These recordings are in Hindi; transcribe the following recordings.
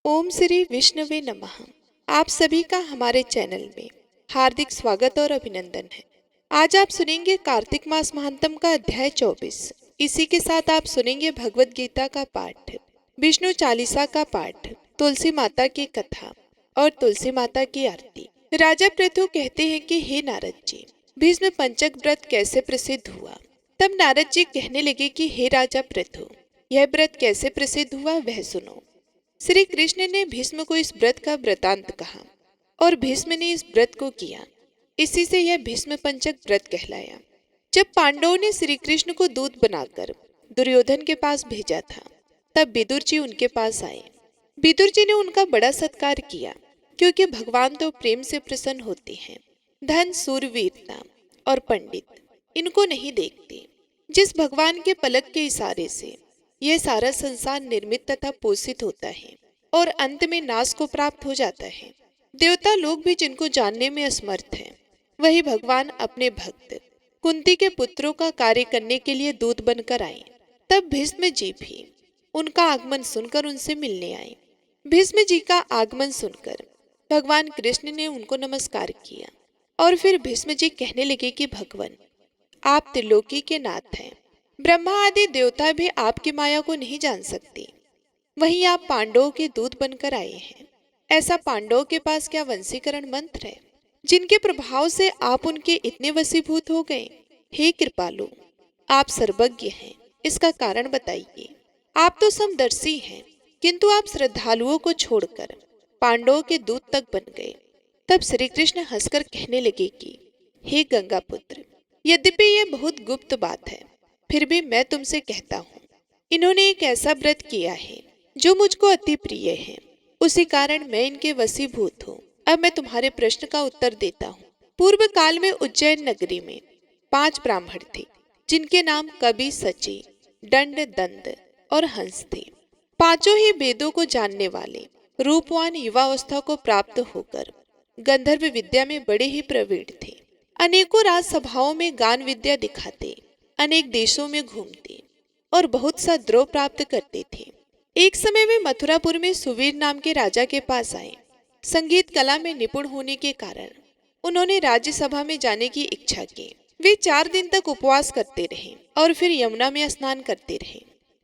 ओम श्री विष्णुवे नमः। आप सभी का हमारे चैनल में हार्दिक स्वागत और अभिनंदन है। आज आप सुनेंगे कार्तिक मास महात्म का अध्याय 24। इसी के साथ आप सुनेंगे भगवत गीता का पाठ, विष्णु चालीसा का पाठ, तुलसी माता की कथा और तुलसी माता की आरती। राजा पृथु कहते हैं कि हे नारद जी, भीष्म पंचक व्रत कैसे प्रसिद्ध हुआ। तब नारद जी कहने लगे कि हे राजा पृथु, यह व्रत कैसे प्रसिद्ध हुआ वह सुनो। श्री कृष्ण ने भीष्म को इस व्रत का वृतांत कहा और भीष्म ने इस व्रत को किया। इसी से यह भीष्म पंचक व्रत कहलाया। जब पांडवों ने श्री कृष्ण को दूत बनाकर दुर्योधन के पास भेजा था, तब विदुर जी उनके पास आए। विदुर जी ने उनका बड़ा सत्कार किया, क्योंकि भगवान तो प्रेम से प्रसन्न होते हैं। धन, सूरवीरता और पंडित इनको नहीं देखते। जिस भगवान के पलक के इशारे से यह सारा संसार निर्मित तथा पोषित होता है और अंत में नाश को प्राप्त हो जाता है, देवता लोग भी जिनको जानने में असमर्थ हैं, वही भगवान अपने भक्त कुंती के पुत्रों का कार्य करने के लिए दूत बनकर आए। तब भीष्म जी भी उनका आगमन सुनकर उनसे मिलने आए। भीष्म जी का आगमन सुनकर भगवान कृष्ण ने उनको नमस्कार किया और फिर भीष्म जी कहने लगे कि भगवान, आप त्रिलोकी के नाथ हैं। ब्रह्मा आदि देवता भी आपकी माया को नहीं जान सकते। वहीं आप पांडवों के दूत बनकर आए हैं। ऐसा पांडवों के पास क्या वंशीकरण मंत्र है, जिनके प्रभाव से आप उनके इतने वशीभूत हो गए। हे कृपालु, आप सर्वज्ञ हैं, इसका कारण बताइए। आप तो समदर्शी हैं, किंतु आप श्रद्धालुओं को छोड़कर पांडवों के दूत तक बन गए। तब श्री कृष्ण हंसकर कहने लगे कि हे गंगा पुत्र, यद्यपि ये बहुत गुप्त बात है, फिर भी मैं तुमसे कहता हूँ, इन्होंने एक ऐसा व्रत किया है जो मुझको अति प्रिय है। उसी कारण मैं इनके वशीभूत हूँ। अब मैं तुम्हारे प्रश्न का उत्तर देता हूँ। पूर्व काल में उज्जैन नगरी में 5 ब्राह्मण थे, जिनके नाम कवि, सची, दंड, दंद और हंस थे। पांचों ही वेदों को जानने वाले, रूपवान, युवावस्था को प्राप्त होकर गंधर्व विद्या में बड़े ही प्रवीण थे। अनेकों राजसभाओं में गान विद्या दिखाते, अनेक देशों में घूमते और बहुत सा द्रव्य प्राप्त करते थे। एक समय वे मथुरापुर में सुवीर नाम के राजा के पास आए। संगीत कला में निपुण होने के कारण उन्होंने राज्यसभा में जाने की इच्छा की। वे 4 दिन तक उपवास करते रहे और फिर यमुना में स्नान करते रहे।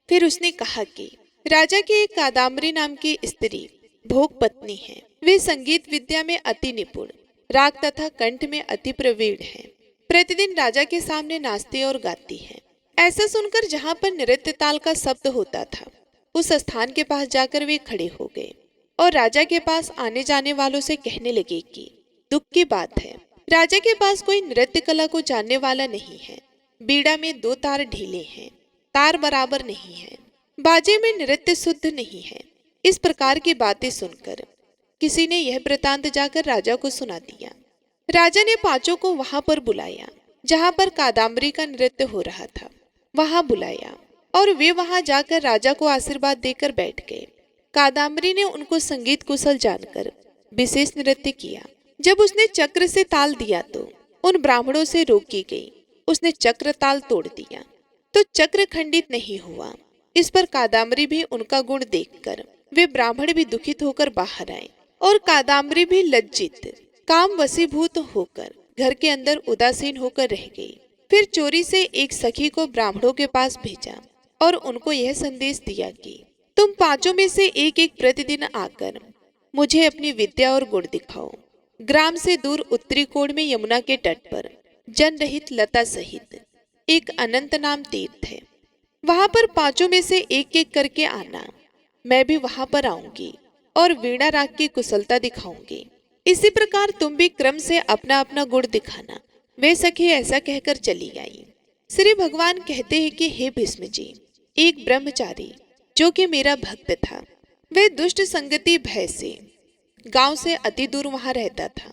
फिर उसने कहा कि राजा की एक कादम्बरी नाम की स्त्री भोग पत्नी है। वे संगीत विद्या में अति निपुण, राग तथा कंठ में अति प्रवीण है। प्रतिदिन राजा के सामने नाचती और गाती है। ऐसा सुनकर जहाँ पर नृत्य ताल का शब्द होता था, उस स्थान के पास जाकर वे खड़े हो गए और राजा के पास आने जाने वालों से कहने लगे कि दुख की बात है, राजा के पास कोई नृत्य कला को जानने वाला नहीं है। बीड़ा में 2 तार ढीले हैं, तार बराबर नहीं है, बाजे में नृत्य शुद्ध नहीं है। इस प्रकार की बातें सुनकर किसी ने यह वृतांत जाकर राजा को सुना दिया। राजा ने पांचों को वहां पर बुलाया जहां पर कादम्बरी का नृत्य हो रहा था। वहां बुलाया और वे वहां जाकर राजा को आशीर्वाद देकर बैठ गए। कादम्बरी ने उनको संगीत कुशल जानकर विशेष नृत्य किया। जब उसने चक्र से ताल दिया तो उन ब्राह्मणों से रोकी गई। उसने चक्र ताल तोड़ दिया तो चक्र खंडित नहीं हुआ। इस पर कादम्बरी भी उनका गुण देखकर वे ब्राह्मण भी दुखित होकर बाहर आए और कादम्बरी भी लज्जित, काम वशीभूत होकर घर के अंदर उदासीन होकर रह गई। फिर चोरी से एक सखी को ब्राह्मणों के पास भेजा और उनको यह संदेश दिया कि तुम पांचों में से एक एक प्रतिदिन आकर मुझे अपनी विद्या और गुण दिखाओ। ग्राम से दूर उत्तरी कोण में यमुना के तट पर जन रहित लता सहित एक अनंत नाम तीर्थ है। वहां पर पांचों में से एक एक करके आना। मैं भी वहां पर आऊंगी और वीणा राग की कुशलता दिखाऊंगी। इसी प्रकार तुम भी क्रम से अपना अपना गुण दिखाना। वे सखी ऐसा कहकर चली आई। श्री भगवान कहते हैं कि हे भीष्म जी, एक ब्रह्मचारी जो कि मेरा भक्त था, वह दुष्ट संगति भय से गांव से अति दूर वहां रहता था।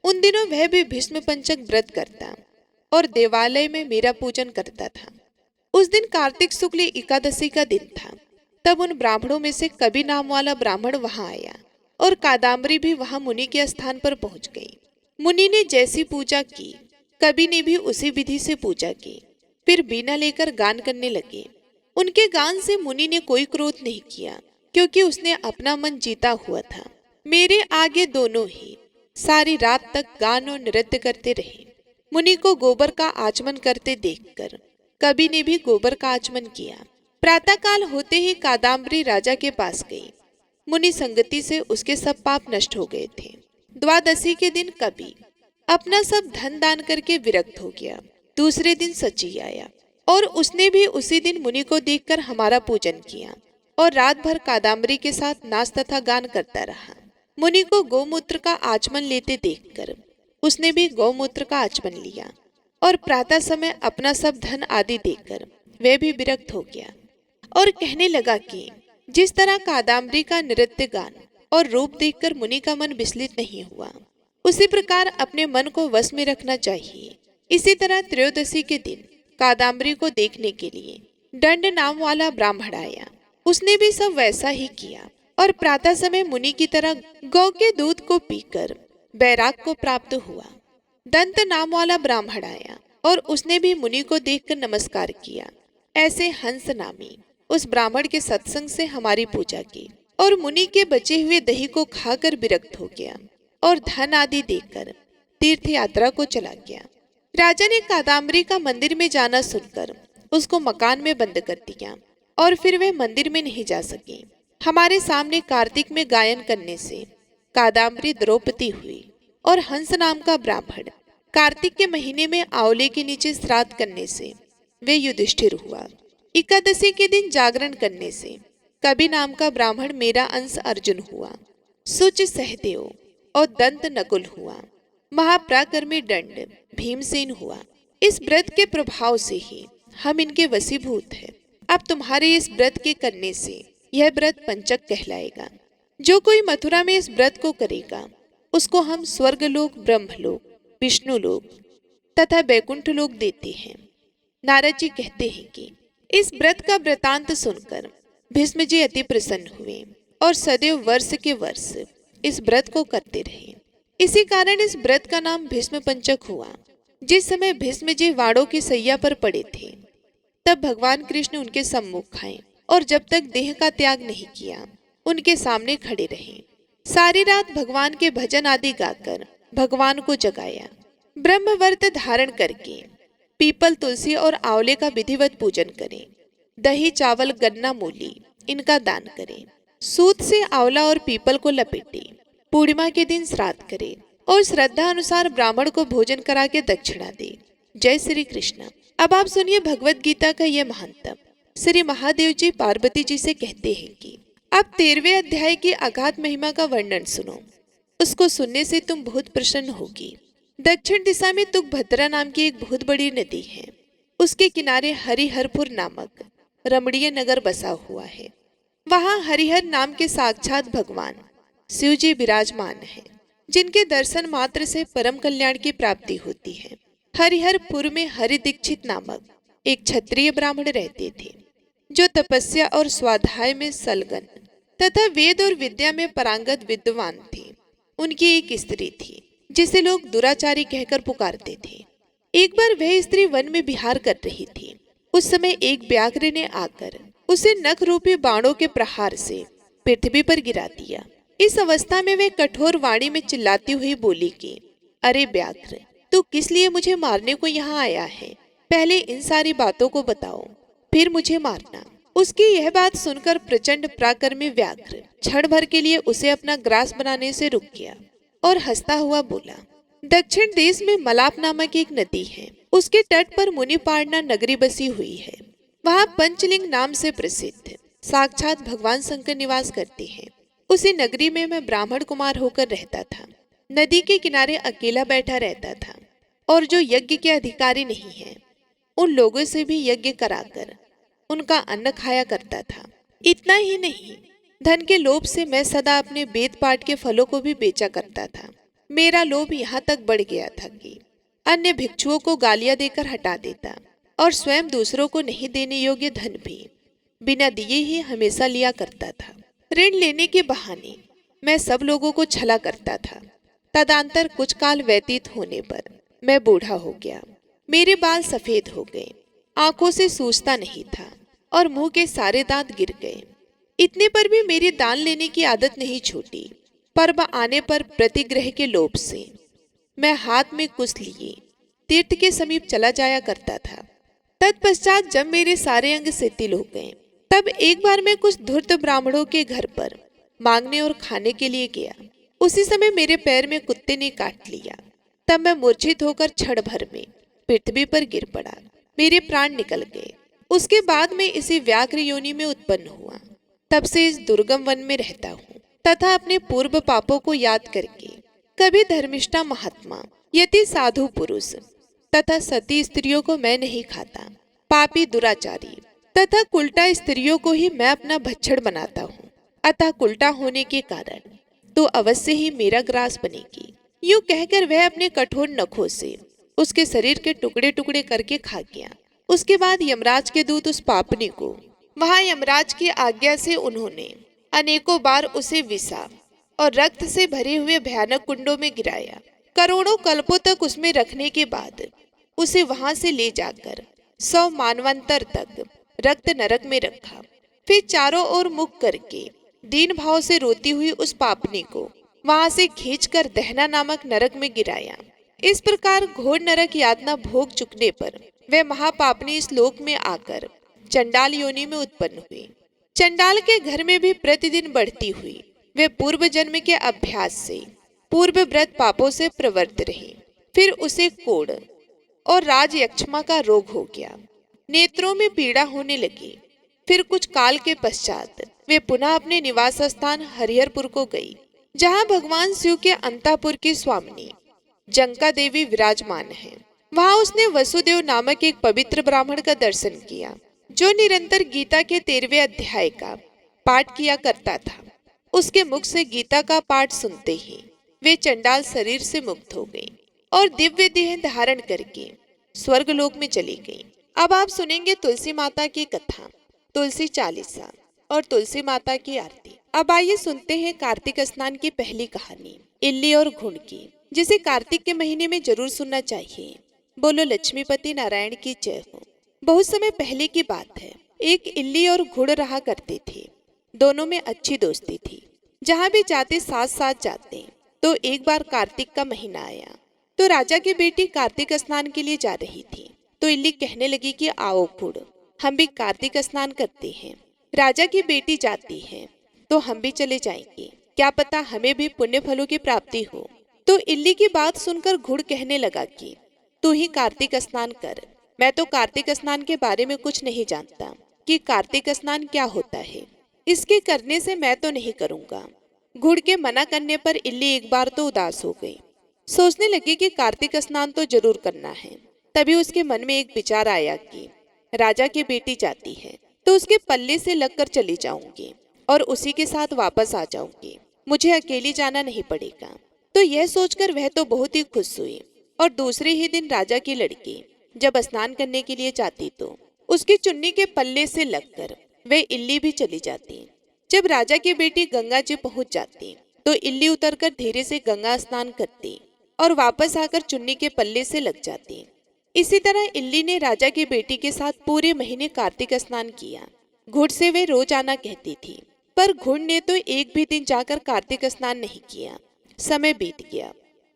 उन दिनों वह भी भीष्म पंचक व्रत करता और देवालय में मेरा पूजन करता था। उस दिन कार्तिक शुक्ल एकादशी का दिन था। तब उन ब्राह्मणों में से कवि नाम वाला ब्राह्मण वहां आया और कादम्बरी भी वहां मुनि के स्थान पर पहुंच गई। मुनि ने जैसी पूजा की, कवि ने भी उसी विधि से पूजा की। फिर बीना लेकर गान करने लगे। उनके गान से मुनि ने कोई क्रोध नहीं किया क्योंकि उसने अपना मन जीता हुआ था। मेरे आगे दोनों ही सारी रात तक गान और नृत्य करते रहे। मुनि को गोबर का आचमन करते देखकर कवि ने भी गोबर का आचमन किया। प्रातःकाल होते ही कादम्बरी राजा के पास गई। मुनि संगति से उसके सब पाप नष्ट हो गए थे। द्वादशी के दिन कवि अपना सब धन दान करके विरक्त हो गया। दूसरे दिन सची आया और उसने भी उसी दिन मुनि को देखकर हमारा पूजन किया और रात भर कादम्बरी के साथ नाच तथा गान करता रहा। मुनि को गौमूत्र का आचमन लेते देखकर उसने भी गौमूत्र का आचमन लिया और प्रातः समय अपना सब धन आदि देकर वह भी विरक्त हो गया और कहने लगा कि जिस तरह कादम्बरी का नृत्य गान और रूप देखकर मुनि का मन विचलित नहीं हुआ, उसी प्रकार अपने मन को वश में रखना चाहिए। इसी तरह त्रयोदशी के दिन कादम्बरी को देखने के लिए दंड नाम वाला ब्राह्मण आया। उसने भी सब वैसा ही किया और प्रातः समय मुनि की तरह गौ के दूध को पीकर बैराग को प्राप्त हुआ। दंत नाम वाला ब्राह्मण आया और उसने भी मुनि को देखकर नमस्कार किया। ऐसे हंस नामी उस ब्राह्मण के सत्संग से हमारी पूजा की और मुनि के बचे हुए दही को खाकर विरक्त हो गया और धन आदि देकर तीर्थ यात्रा को चला गया। राजा ने कादम्बरी का मंदिर में जाना सुनकर उसको मकान में बंद कर दिया और फिर वे मंदिर में नहीं जा सके। हमारे सामने कार्तिक में गायन करने से कादम्बरी द्रौपदी हुई और हंस नाम का ब्राह्मण कार्तिक के महीने में आंवले के नीचे श्राद्ध करने से वे युधिष्ठिर हुआ। एकादशी के दिन जागरण करने से कवि नाम का ब्राह्मण मेरा अंश अर्जुन हुआ। सुच सहदेव और दंत नकुल हुआ। महापराक्रमी दंड भीमसेन हुआ। इस व्रत के प्रभाव से ही हम इनके वशीभूत हैं। अब तुम्हारे इस व्रत के करने से यह व्रत पंचक कहलाएगा। जो कोई मथुरा में इस व्रत को करेगा उसको हम स्वर्गलोक, ब्रह्मलोक, विष्णुलोक तथा बैकुंठ लोक देते हैं। नारद जी कहते हैं कि इस व्रत का वृतांत सुनकर भीष्म जी अति प्रसन्न हुए और सदैव वर्ष के वर्ष इस व्रत को करते रहे। इसी कारण इस व्रत का नाम भीष्म पंचक हुआ। जिस समय भीष्म जी वाड़ों की सैया पर पड़े थे तब भगवान कृष्ण उनके सम्मुख आए और जब तक देह का त्याग नहीं किया उनके सामने खड़े रहे। सारी रात भगवान के भजन आदि गाकर भगवान को जगाया। ब्रह्मवर्त धारण करके पीपल, तुलसी और आंवले का विधिवत पूजन करें। दही, चावल, गन्ना, मूली इनका दान करें। सूत से आंवला और पीपल को लपेटे। पूर्णिमा के दिन श्राद्ध करें और श्रद्धा अनुसार ब्राह्मण को भोजन करा के दक्षिणा दे। जय श्री कृष्ण। अब आप सुनिए भगवत गीता का यह महात्म। श्री महादेव जी पार्वती जी से कहते हैं कि अब 13वें अध्याय की अगाध महिमा का वर्णन सुनो। उसको सुनने से तुम बहुत प्रसन्न होगी। दक्षिण दिशा में तुंगभद्रा नाम की एक बहुत बड़ी नदी है। उसके किनारे हरिहरपुर नामक रमणीय नगर बसा हुआ है। वहाँ हरिहर नाम के साक्षात भगवान शिव जी विराजमान हैं, जिनके दर्शन मात्र से परम कल्याण की प्राप्ति होती है। हरिहरपुर में हरि दीक्षित नामक एक क्षत्रिय ब्राह्मण रहते थे, जो तपस्या और स्वाध्याय में संलग्न तथा वेद और विद्या में पारंगत विद्वान थे। उनकी एक स्त्री थी जिसे लोग दुराचारी कहकर पुकारते थे। एक बार वह स्त्री वन में विहार कर रही थी। उस समय एक व्याघ्र ने आकर उसे नख रूपी बाणों के प्रहार से पृथ्वी पर गिरा दिया। इस अवस्था में वे कठोर वाणी में चिल्लाती हुई बोली कि अरे व्याघ्र, तू किस लिए मुझे मारने को यहाँ आया है? पहले इन सारी बातों को बताओ, फिर मुझे मारना। उसकी यह बात सुनकर प्रचंड पराक्रमी व्याघ्र क्षण भर के लिए उसे अपना ग्रास बनाने से रुक गया और हंसता हुआ बोला, दक्षिण देश में मलाप नामक एक नदी है। उसके तट पर मुनिपार्णा नगरी बसी हुई है। वहाँ पंचलिंग नाम से प्रसिद्ध साक्षात भगवान शंकर निवास करते हैं। उसी नगरी में मैं ब्राह्मण कुमार होकर रहता था। नदी के किनारे अकेला बैठा रहता था और जो यज्ञ के अधिकारी नहीं है उन लोगों से भी यज्ञ कराकर उनका अन्न खाया करता था। इतना ही नहीं, धन के लोभ से मैं सदा अपने वेद पाठ के फलों को भी बेचा करता था। मेरा लोभ यहाँ तक बढ़ गया था कि अन्य भिक्षुओं को गालियां देकर हटा देता और स्वयं दूसरों को नहीं देने योग्य धन भी बिना दिए ही हमेशा लिया करता था। ऋण लेने के बहाने मैं सब लोगों को छला करता था। तदंतर कुछ काल व्यतीत होने पर मैं बूढ़ा हो गया। मेरे बाल सफेद हो गए, आंखों से सूझता नहीं था और मुंह के सारे दांत गिर गए। इतने पर भी मेरी दान लेने की आदत नहीं छूटी। पर्व आने पर प्रतिग्रह के लोभ से मैं हाथ में कुछ लिए तीर्थ के समीप चला जाया करता था। तत्पश्चात जब मेरे सारे अंग शिथिल हो गए, तब एक बार मैं कुछ धूर्त ब्राह्मणों के घर पर मांगने और खाने के लिए गया। उसी समय मेरे पैर में कुत्ते ने काट लिया। तब मैं मूर्छित होकर क्षण भर में पृथ्वी पर गिर पड़ा। मेरे प्राण निकल गए। उसके बाद मैं इसी व्याघ्र योनि में उत्पन्न हुआ। तब से इस दुर्गम वन में रहता हूँ तथा अपने पूर्व पापों को याद करके कभी धर्मिष्ठा महात्मा, यति साधु पुरुष तथा सती स्त्रियों को मैं नहीं खाता। पापी दुराचारी तथा कुल्टा स्त्रियों को ही मैं अपना भक्षण बनाता हूँ। अतः कुल्टा होने के कारण तो अवश्य ही मेरा ग्रास बनेगी। यूं कहकर वह अपने कठोर नखों से उसके शरीर के टुकड़े टुकड़े करके खा गया। उसके बाद यमराज के दूत उस पापनी को वहां यमराज की आज्ञा से उन्होंने अनेकों बार उसे विषा और रक्त से भरे हुए भयानक कुंडों में गिराया। करोड़ों कल्पों तक उसमें रखने के बाद उसे वहां से ले जाकर 100 मानवंतर तक रक्त नरक में रखा। फिर चारों ओर मुख करके दीन भाव से रोती हुई उस पापनी को वहां से खींचकर दहना नामक नरक में गिराया। इस प्रकार घोर नरक यातना भोग चुकने पर वह महापापनी इस लोक में आकर चंडाल योनि में उत्पन्न हुई। चंडाल के घर में भी प्रतिदिन बढ़ती हुई वे पूर्व जन्म के अभ्यास से पूर्व व्रत पापों से प्रवृत्त रही। फिर उसे कोढ़ और राजयक्षमा का रोग हो गया। नेत्रों में पीड़ा होने लगी। फिर कुछ काल के पश्चात वे पुनः अपने निवास स्थान हरिहरपुर को गई, जहाँ भगवान शिव के अंतापुर की स्वामिनी जंका देवी विराजमान है। वहां उसने वसुदेव नामक एक पवित्र ब्राह्मण का दर्शन किया, जो निरंतर गीता के 13वें अध्याय का पाठ किया करता था। उसके मुख से गीता का पाठ सुनते ही वे चंडाल शरीर से मुक्त हो गई और दिव्य देह धारण करके स्वर्ग लोक में चली गई। अब आप सुनेंगे तुलसी माता की कथा, तुलसी चालीसा और तुलसी माता की आरती। अब आइए सुनते हैं कार्तिक स्नान की पहली कहानी, इल्ली और घुड़ की, जिसे कार्तिक के महीने में जरूर सुनना चाहिए। बोलो लक्ष्मीपति नारायण की जय हो। बहुत समय पहले की बात है, एक इल्ली और घुड़ रहा करते थे। दोनों में अच्छी दोस्ती थी। जहाँ भी जाते साथ साथ जाते। तो एक बार कार्तिक का महीना आया तो राजा की बेटी कार्तिक स्नान के लिए जा रही थी। तो इल्ली कहने लगी कि आओ घुड़, हम भी कार्तिक स्नान करते हैं। राजा की बेटी जाती है तो हम भी चले जाएंगे, क्या पता हमें भी पुण्य फलों की प्राप्ति हो। तो इल्ली की बात सुनकर घुड़ कहने लगा कि तू ही कार्तिक स्नान कर, मैं तो कार्तिक स्नान के बारे में कुछ नहीं जानता कि कार्तिक स्नान क्या होता है। इसके करने से मैं तो नहीं करूंगा। घुड़ के मना करने पर इल्ली एक बार तो उदास हो गई। सोचने लगी कि कार्तिक स्नान तो जरूर करना है। तभी उसके मन में एक विचार आया कि राजा की बेटी जाती है तो उसके पल्ले से लगकर चली जाऊंगी और उसी के साथ वापस आ जाऊंगी। मुझे अकेली जाना नहीं पड़ेगा। तो यह सोचकर वह तो बहुत ही खुश हुई। और दूसरे ही दिन राजा की लड़की जब स्नान करने के लिए जाती तो उसकी चुन्नी के पल्ले से लगकर वे इल्ली भी चली जाती। जब राजा की बेटी गंगा जी पहुंच जाती तो इल्ली उतरकर धीरे से गंगा स्नान करती और वापस आकर चुन्नी के पल्ले से लग जाती। इसी तरह इल्ली ने राजा की बेटी के साथ पूरे महीने कार्तिक स्नान किया। घुड़ से वे रोज आना कहती थी, पर घुड़ ने तो एक भी दिन जाकर कार्तिक स्नान नहीं किया। समय बीत गया।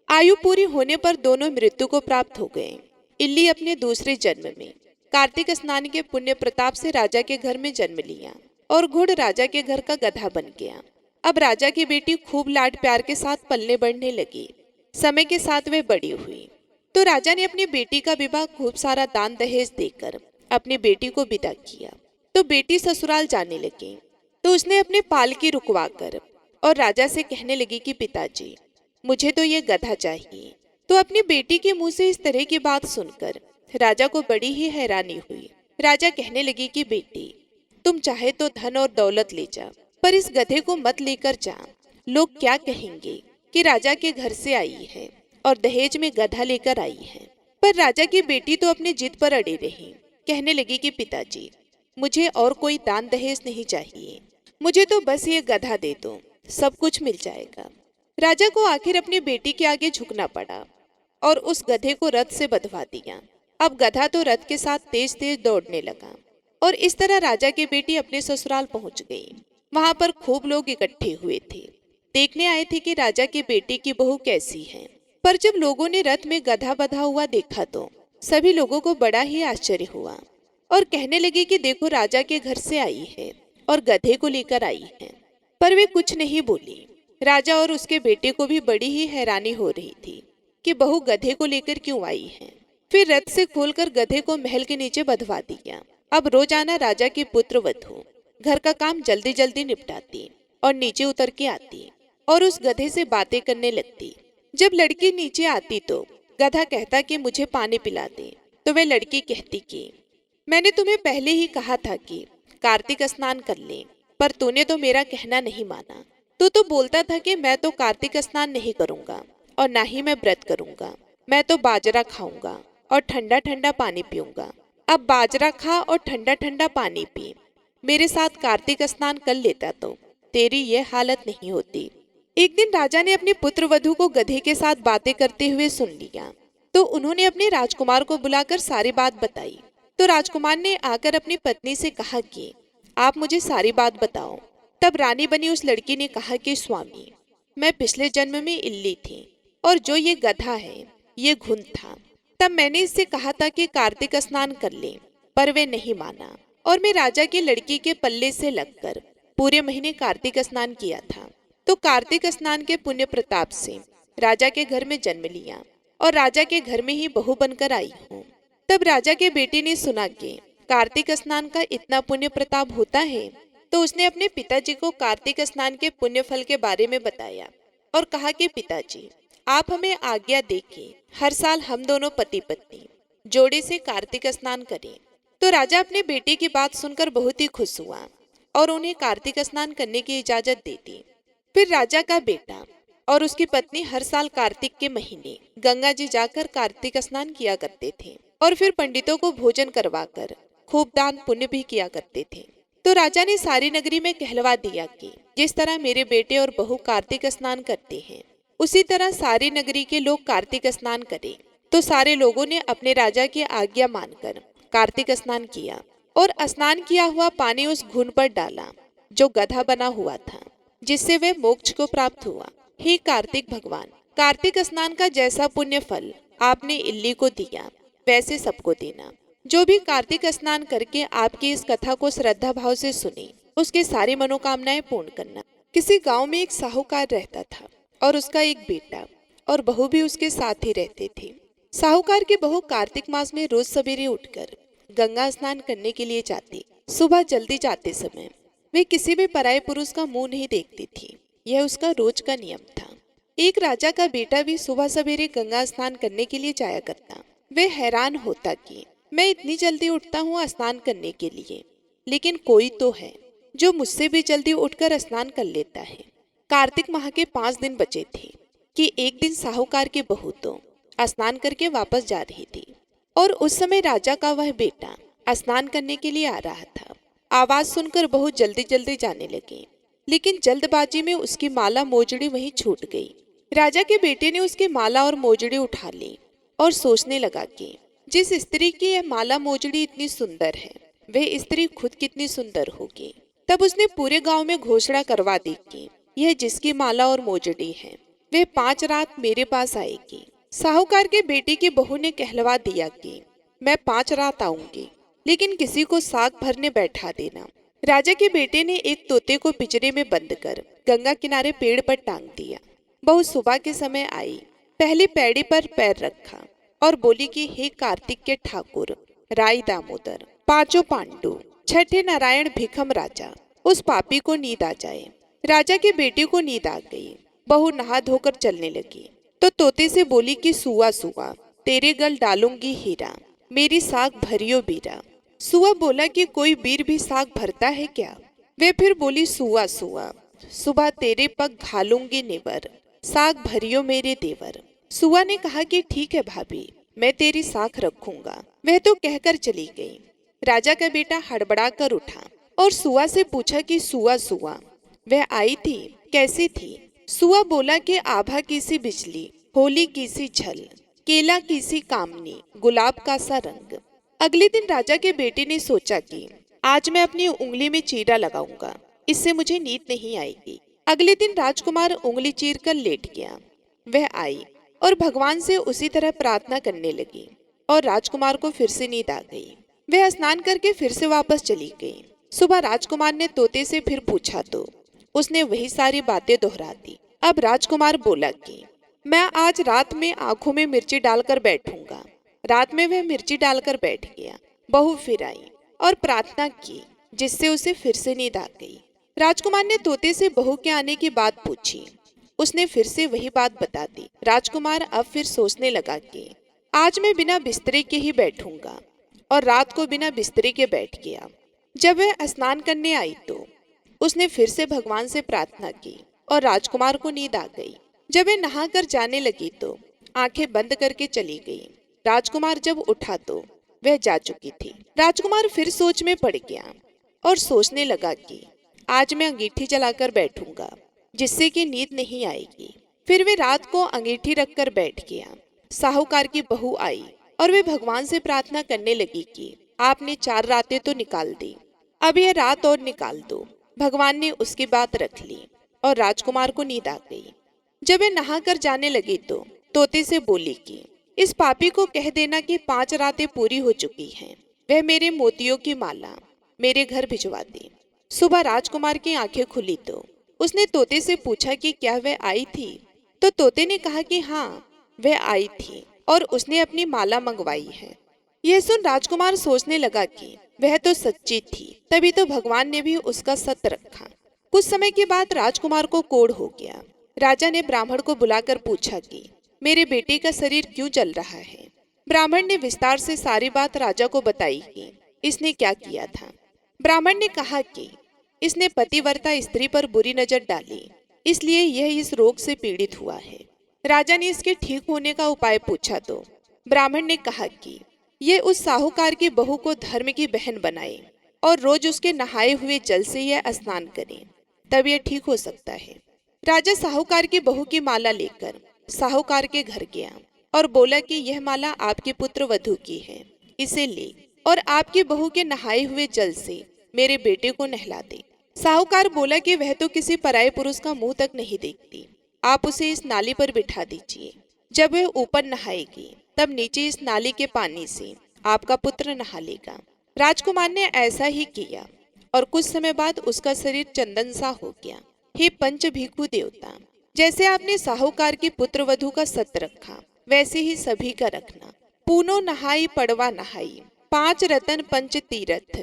आयु पूरी होने पर दोनों मृत्यु को प्राप्त हो गए। इल्ली अपने दूसरे जन्म में कार्तिक स्नान के पुण्य प्रताप से राजा के घर में जन्म लिया और घुड़ राजा के घर का गधा बन गया। अब राजा की बेटी खूब लाड प्यार के साथ पलने बढ़ने लगी। समय के साथ वे बड़ी हुई तो राजा ने अपनी बेटी का विवाह खूब सारा दान दहेज देकर अपनी बेटी को विदा किया। तो बेटी ससुराल जाने लगी तो उसने अपने पालकी रुकवाकर और राजा से कहने लगी कि पिताजी, मुझे तो ये गधा चाहिए। तो अपनी बेटी के मुंह से इस तरह की बात सुनकर राजा को बड़ी ही हैरानी हुई। राजा कहने लगी कि बेटी, तुम चाहे तो धन और दौलत ले जा, पर इस गधे को मत लेकर जा। लोग क्या कहेंगे कि राजा के घर से आई है और दहेज में गधा लेकर आई है। पर राजा की बेटी तो अपनी जिद पर अड़ी रही। कहने लगी कि पिताजी, मुझे और कोई दान दहेज नहीं चाहिए, मुझे तो बस ये गधा दे दो, सब कुछ मिल जाएगा। राजा को आखिर अपनी बेटी के आगे झुकना पड़ा और उस गधे को रथ से बंधवा दिया। अब गधा तो रथ के साथ तेज तेज दौड़ने लगा और इस तरह राजा की बेटी अपने ससुराल पहुंच गई। वहां पर खूब लोग इकट्ठे हुए थे। देखने आए थे कि राजा के बेटे की बहू कैसी है। पर जब लोगों ने रथ में गधा बंधा हुआ देखा तो सभी लोगों को बड़ा ही आश्चर्य हुआ और कहने लगे कि देखो, राजा के घर से आई है और गधे को लेकर आई है। पर वे कुछ नहीं बोली। राजा और उसके बेटे को भी बड़ी ही हैरानी हो रही थी कि बहू गधे को लेकर क्यों आई है। फिर रथ से खोलकर गधे को महल के नीचे बंधवा दिया। अब रोजाना राजा की पुत्र वधू घर का काम जल्दी जल्दी निपटाती और नीचे उतर के आती और उस गधे से बातें करने लगती। जब लड़की नीचे आती तो गधा कहता कि मुझे पानी पिला दे, तो वह लड़की कहती कि मैंने तुम्हें पहले ही कहा था कि कार्तिक स्नान कर ले, पर तूने तो मेरा कहना नहीं माना। तू तो बोलता था कि मैं तो कार्तिक स्नान नहीं करूंगा और ना ही मैं व्रत करूंगा। मैं तो बाजरा खाऊंगा और ठंडा ठंडा पानी पीऊंगा। अब बाजरा खा और ठंडा ठंडा पानी पी। मेरे साथ कार्तिक स्नान कर लेता तो तेरी ये हालत नहीं होती। एक दिन राजा ने अपने पुत्र वधू को गधे के साथ बातें करते हुए सुन लिया, तो उन्होंने अपने राजकुमार को बुलाकर सारी बात बताई। तो राजकुमार ने आकर अपनी पत्नी से कहा कि आप मुझे सारी बात बताओ। तब रानी बनी उस लड़की ने कहा कि स्वामी, मैं पिछले जन्म में इल्ली थी और जो ये गधा है ये घुन था। तब मैंने इससे कहा था कि कार्तिक स्नान कर ले, पर वे नहीं माना और मैं राजा की लड़की के पल्ले से लगकर पूरे महीने कार्तिक स्नान किया था। तो कार्तिक स्नान के पुण्य प्रताप से राजा के घर में जन्म लिया और राजा के घर में ही बहू बनकर आई हूँ। तब राजा के बेटे ने सुना कि कार्तिक स्नान का इतना पुण्य प्रताप होता है, तो उसने अपने पिताजी को कार्तिक स्नान के पुण्य फल के बारे में बताया और कहा कि पिताजी, आप हमें आज्ञा देके हर साल हम दोनों पति पत्नी जोड़े से कार्तिक स्नान करें। तो राजा अपने बेटे की बात सुनकर बहुत ही खुश हुआ और उन्हें कार्तिक स्नान करने की इजाजत दे दी। फिर राजा का बेटा और उसकी पत्नी हर साल कार्तिक के महीने गंगा जी जाकर कार्तिक स्नान किया करते थे और फिर पंडितों को भोजन करवाकर खूब दान पुण्य भी किया करते थे। तो राजा ने सारी नगरी में कहलवा दिया कि जिस तरह मेरे बेटे और बहू कार्तिक स्नान करते हैं, उसी तरह सारी नगरी के लोग कार्तिक स्नान करें। तो सारे लोगों ने अपने राजा की आज्ञा मानकर कार्तिक स्नान किया और स्नान किया हुआ पानी उस घुन पर डाला जो गधा बना हुआ था, जिससे वे मोक्ष को प्राप्त हुआ। हे कार्तिक भगवान, कार्तिक स्नान का जैसा पुण्य फल आपने इल्ली को दिया, वैसे सबको देना। जो भी कार्तिक स्नान करके आपकी इस कथा को श्रद्धा भाव से सुने, उसके सारी मनोकामनाएं पूर्ण करना। किसी गांव में एक साहूकार रहता था और उसका एक बेटा और बहू भी उसके साथ ही रहते थे। साहूकार की बहू कार्तिक मास में रोज सवेरे उठकर गंगा स्नान करने के लिए जाती। सुबह जल्दी जाते समय वे किसी भी पराये पुरुष का मुंह नहीं देखती थी। यह उसका रोज का नियम था। एक राजा का बेटा भी सुबह सवेरे गंगा स्नान करने के लिए जाया करता। वे हैरान होता कि मैं इतनी जल्दी उठता हूँ स्नान करने के लिए, लेकिन कोई तो है जो मुझसे भी जल्दी उठकर स्नान कर लेता है। कार्तिक माह के 5 दिन बचे थे कि एक दिन साहूकार की बहू तो स्नान करके वापस जा रही थी और उस समय राजा का वह बेटा स्नान करने के लिए आ रहा था। आवाज सुनकर बहू जल्दी जल्दी जाने लगी, लेकिन जल्दबाजी में उसकी माला मोजड़ी वहीं छूट गई। राजा के बेटे ने उसकी माला और मोजड़ी उठा ली और सोचने लगा कि जिस स्त्री की यह माला मोजड़ी इतनी सुंदर है, वह स्त्री खुद कितनी सुंदर होगी। तब उसने पूरे गांव में घोषणा करवा दी कि यह जिसकी माला और मोजड़ी है, वह 5 रात मेरे पास आएगी। साहूकार के बेटे की बहू ने कहलवा दिया कि मैं 5 रात आऊंगी, लेकिन किसी को साग भरने बैठा देना। राजा के बेटे ने एक तोते को पिंजरे में बंद कर गंगा किनारे पेड़ पर टांग दिया। बहू सुबह के समय आई, पहली पैड़ी पर पैर रखा और बोली कि हे कार्तिक के ठाकुर, राई दामोदर, 5 पांडु, 6ठे नारायण भिखम राजा, उस पापी को नींद आ जाए। राजा के बेटे को नींद आ गई। बहू नहा धोकर चलने लगी तो तोते से बोली कि सुआ सुआ, तेरे गल डालूंगी हीरा, मेरी साग भरियो बीरा। सुआ बोला कि कोई बीर भी साग भरता है क्या? वे फिर बोली सुआ सुआ, सुबह तेरे पग घालूंगी नेवर, साग भरियो मेरे देवर। सुआ ने कहा कि ठीक है भाभी, मैं तेरी साख रखूंगा। वह तो कहकर चली गई। राजा का बेटा हड़बड़ा कर उठा और सुआ से पूछा कि सुआ सुआ, वह आई थी, कैसी थी? सुआ बोला कि आभा की सी बिजली, होली की सी झल, केला की सी कामनी, गुलाब का सा रंग। अगले दिन राजा के बेटे ने सोचा कि आज मैं अपनी उंगली में चीरा लगाऊंगा इससे मुझे नींद नहीं आएगी। अगले दिन राजकुमार उंगली चीर कर लेट गया। वह आई और भगवान से उसी तरह प्रार्थना करने लगी और राजकुमार को फिर से नींद आ गई। वह स्नान करके फिर से वापस चली गई। सुबह राजकुमार ने तोते से फिर पूछा तो उसने वही सारी बातें दोहरा दी। अब राजकुमार बोला कि मैं आज रात में आंखों में मिर्ची डालकर बैठूंगा। रात में वह मिर्ची डालकर बैठ गया। बहू फिर आई और प्रार्थना की, जिससे उसे फिर से नींद आ गई। राजकुमार ने तोते से बहू के आने की बात पूछी। उसने फिर से वही बात बता दी। राजकुमार अब फिर सोचने लगा कि आज मैं बिना बिस्तरे के ही बैठूंगा, और रात को बिना बिस्तरे के बैठ गया। जब वह स्नान करने आई तो उसने फिर से भगवान से प्रार्थना की और राजकुमार को नींद आ गई। जब वह नहाकर जाने लगी तो आंखें बंद करके चली गई। राजकुमार जब उठा तो वह जा चुकी थी। राजकुमार फिर सोच में पड़ गया और सोचने लगा कि आज मैं अंगीठी जलाकर बैठूंगा, जिससे कि नींद नहीं आएगी। फिर वे रात को अंगीठी रखकर बैठ गया। साहूकार की बहू आई और वे भगवान से प्रार्थना करने लगी कि आपने 4 रातें तो निकाल दी, अब यह रात और निकाल दो। भगवान ने उसकी बात रख ली और राजकुमार को नींद आ गई। जब वे नहाकर जाने लगी तो तोते से बोली कि इस पापी को कह देना कि 5 रातें पूरी हो चुकी हैं। वह मेरे मोतियों की माला मेरे घर भिजवा दे। सुबह राजकुमार की आंखें खुली तो उसने तोते से पूछा कि क्या वह आई थी। तो तोते ने कहा कि हाँ, वह आई थी और उसने अपनी माला मंगवाई है। यह सुन राजकुमार सोचने लगा कि वह तो सच्ची थी, तभी तो भगवान ने भी उसका सत्य रखा। कुछ समय के बाद राजकुमार को कोढ़ हो गया। राजा ने ब्राह्मण को बुलाकर पूछा कि मेरे बेटे का शरीर क्यों जल रहा है। ब्राह्मण ने विस्तार से सारी बात राजा को बताई कि इसने क्या किया था। ब्राह्मण ने कहा कि इसने पतिव्रता स्त्री पर बुरी नजर डाली, इसलिए यह इस रोग से पीड़ित हुआ है। राजा ने इसके ठीक होने का उपाय पूछा तो ब्राह्मण ने कहा कि ये उस साहूकार की बहू को धर्म की बहन बनाए और रोज उसके नहाए हुए जल से यह स्नान करे, तब यह ठीक हो सकता है। राजा साहूकार की बहू की माला लेकर साहूकार के घर गया और बोला कि यह माला आपके पुत्र वधू की है, इसे ले और आपकी बहू के नहाए हुए जल से मेरे बेटे को नहला दे। साहूकार बोला कि वह तो किसी पराये पुरुष का मुंह तक नहीं देखती, आप उसे इस नाली पर बिठा दीजिए। जब वह ऊपर नहाएगी तब नीचे इस नाली के पानी से आपका पुत्र नहा लेगा। राजकुमार ने ऐसा ही किया और कुछ समय बाद उसका शरीर चंदन सा हो गया। हे पंच भिखु देवता, जैसे आपने साहूकार की पुत्र वधू का सत्य रखा, वैसे ही सभी का रखना। पूनो नहाई पड़वा नहाई, 5 रतन पंच तीरथ,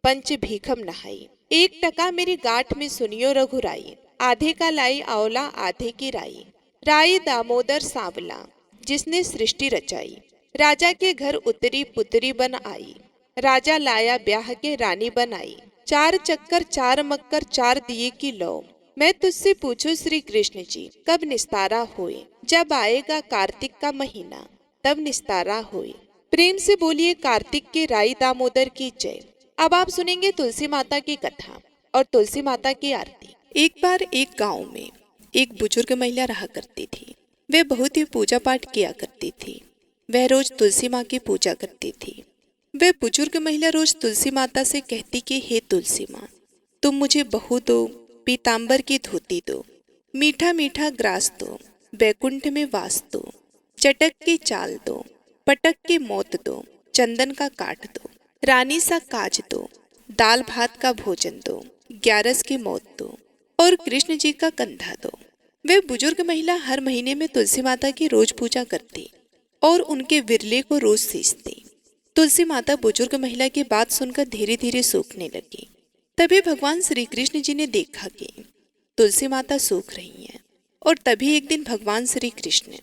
पंच भीखम नहाई। 1 टका मेरी गांठ में सुनियो रघुराई, आधे का लाई आंवला आधे की राई। राई दामोदर सांवला, जिसने सृष्टि रचाई। राजा के घर उतरी पुतरी बन आई, राजा लाया ब्याह के रानी बनाई। 4 चक्कर 4 मक्कर 4 दिए की लौ। मैं तुझसे पूछूं श्री कृष्ण जी, कब निस्तारा होए। जब आएगा कार्तिक का महीना, तब निस्तारा होए। प्रेम से बोलिए कार्तिक के राई दामोदर की जय। अब आप सुनेंगे तुलसी माता की कथा और तुलसी माता की आरती। एक बार एक गांव में एक बुजुर्ग महिला रहा करती थी। वह बहुत ही पूजा पाठ किया करती थी। वह रोज तुलसी माँ की पूजा करती थी। वह बुजुर्ग महिला रोज तुलसी माता से कहती कि हे तुलसी माँ, तुम मुझे बहू दो, पीताम्बर की धोती दो, मीठा मीठा ग्रास दो, बैकुंठ में वास दो, चटक की चाल दो, पटक के मौत दो, चंदन का काट दो, रानी सा काज दो, दाल भात का भोजन दो, 11 की मौत दो और कृष्ण जी का कंधा दो। वह बुजुर्ग महिला हर महीने में तुलसी माता की रोज पूजा करती और उनके विरले को रोज सींचती। तुलसी माता बुजुर्ग महिला की बात सुनकर धीरे धीरे सूखने लगी। तभी भगवान श्री कृष्ण जी ने देखा कि तुलसी माता सूख रही हैं और तभी एक दिन भगवान श्री कृष्ण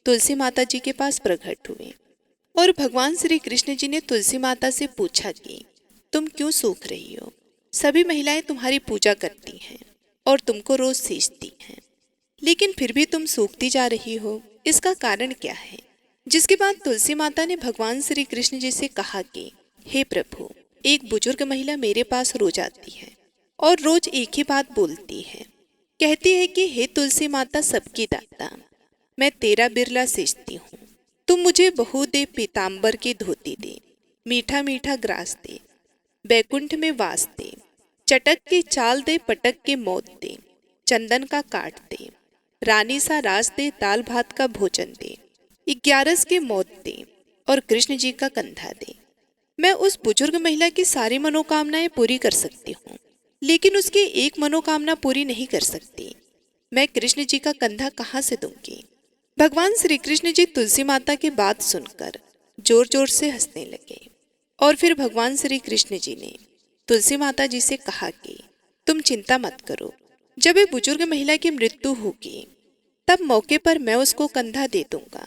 तुलसी माता जी के पास प्रकट हुए और भगवान श्री कृष्ण जी ने तुलसी माता से पूछा कि तुम क्यों सूख रही हो। सभी महिलाएं तुम्हारी पूजा करती हैं और तुमको रोज सींचती हैं, लेकिन फिर भी तुम सूखती जा रही हो, इसका कारण क्या है। जिसके बाद तुलसी माता ने भगवान श्री कृष्ण जी से कहा कि हे प्रभु, एक बुजुर्ग महिला मेरे पास रोज आती है और रोज एक ही बात बोलती है। कहती है कि हे तुलसी माता सबकी दाता, मैं तेरा बिरला सींचती हूँ, तुम मुझे बहू दे, पीताम्बर की धोती दे, मीठा मीठा ग्रास दे, बैकुंठ में वास दे, चटक के चाल दे पटक के मौत दे, चंदन का काट दे, रानी सा रास दे दाल भात का भोजन दे, 11 के मौत दे और कृष्ण जी का कंधा दे। मैं उस बुजुर्ग महिला की सारी मनोकामनाएं पूरी कर सकती हूँ, लेकिन उसकी एक मनोकामना पूरी नहीं कर सकती। मैं कृष्ण जी का कंधा कहाँ से दूंगी? भगवान श्री कृष्ण जी तुलसी माता की बात सुनकर जोर जोर से हंसने लगे और फिर भगवान श्री कृष्ण जी ने तुलसी माता जी से कहा कि तुम चिंता मत करो, जब एक बुजुर्ग महिला की मृत्यु होगी तब मौके पर मैं उसको कंधा दे दूंगा।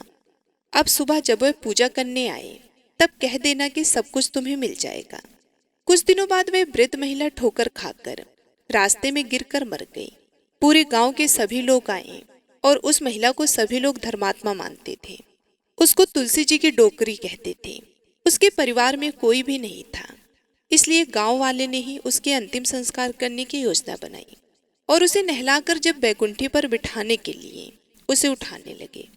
अब सुबह जब वह पूजा करने आए तब कह देना कि सब कुछ तुम्हें मिल जाएगा। कुछ दिनों बाद वह वृद्ध महिला ठोकर खाकर रास्ते में गिरकर मर गई। पूरे गांव के सभी लोग आए और उस महिला को सभी लोग धर्मात्मा मानते थे। उसको तुलसी जी की डोकरी कहते थे। उसके परिवार में कोई भी नहीं था, इसलिए गांव वाले ने ही उसके अंतिम संस्कार करने की योजना बनाई और उसे नहलाकर जब बैकुंठी पर बिठाने के लिए उसे उठाने लगे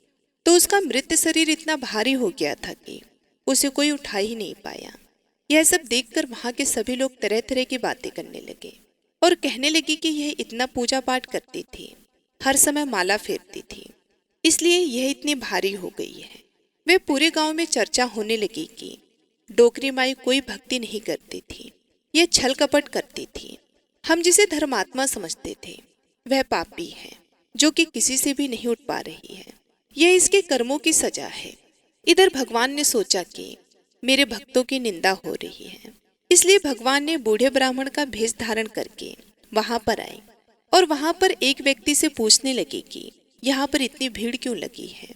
तो उसका मृत शरीर इतना भारी हो गया था कि उसे कोई उठा ही नहीं पाया। यह सब देखकर वहां के सभी लोग तरह तरह की बातें करने लगे और कहने लगे कि यह इतना पूजा पाठ करती थी, हर समय माला फेरती थी, इसलिए यह इतनी भारी हो गई है। वे पूरे गांव में चर्चा होने लगी कि डोकरी माई कोई भक्ति नहीं करती थी, यह छल कपट करती थी। हम जिसे धर्मात्मा समझते थे वह पापी है जो कि किसी से भी नहीं उठ पा रही है। यह इसके कर्मों की सजा है। इधर भगवान ने सोचा कि मेरे भक्तों की निंदा हो रही है, इसलिए भगवान ने बूढ़े ब्राह्मण का भेष धारण करके वहां पर आए और वहां पर एक व्यक्ति से पूछने लगे कि यहाँ पर इतनी भीड़ क्यों लगी है,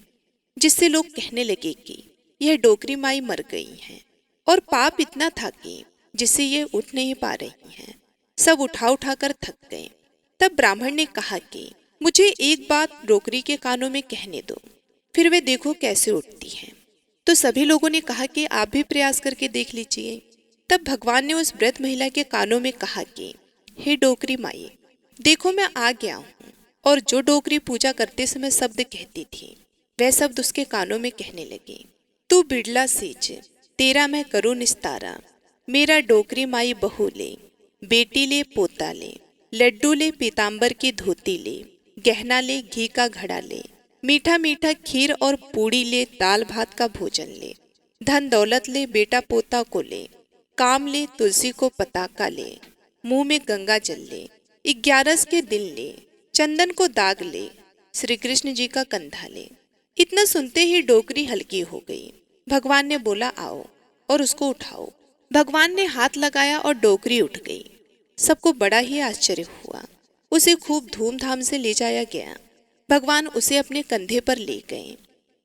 जिससे लोग कहने लगे कि यह डोकरी माई मर गई है और पाप इतना था कि जिससे ये उठ नहीं पा रही हैं। सब उठा उठा कर थक गए। तब ब्राह्मण ने कहा कि मुझे एक बात डोकरी के कानों में कहने दो, फिर वे देखो कैसे उठती हैं। तो सभी लोगों ने कहा कि आप भी प्रयास करके देख लीजिए। तब भगवान ने उस वृद्ध महिला के कानों में कहा कि हे डोकरी माई, देखो मैं आ गया हूँ। और जो डोकरी पूजा करते समय शब्द कहती थी वह शब्द उसके कानों में कहने लगे, तू बिड़ला सींच तेरा मैं करूँ निस्तारा, मेरा डोकरी माई बहू ले, बेटी ले पोता ले, लड्डू ले पीताम्बर की धोती ले, गहना ले घी का घड़ा ले, मीठा मीठा खीर और पूड़ी ले, दाल भात का भोजन ले, धन दौलत ले बेटा पोता को ले, काम ले तुलसी को पताका ले, मुंह में गंगा जल ले, 11 के दिन ले, चंदन को दाग ले, श्री कृष्ण जी का कंधा ले। इतना सुनते ही डोकरी हल्की हो गई। भगवान ने बोला आओ और उसको उठाओ। भगवान ने हाथ लगाया और डोकरी उठ गई। सबको बड़ा ही आश्चर्य हुआ। उसे खूब धूमधाम से ले जाया गया। भगवान उसे अपने कंधे पर ले गए।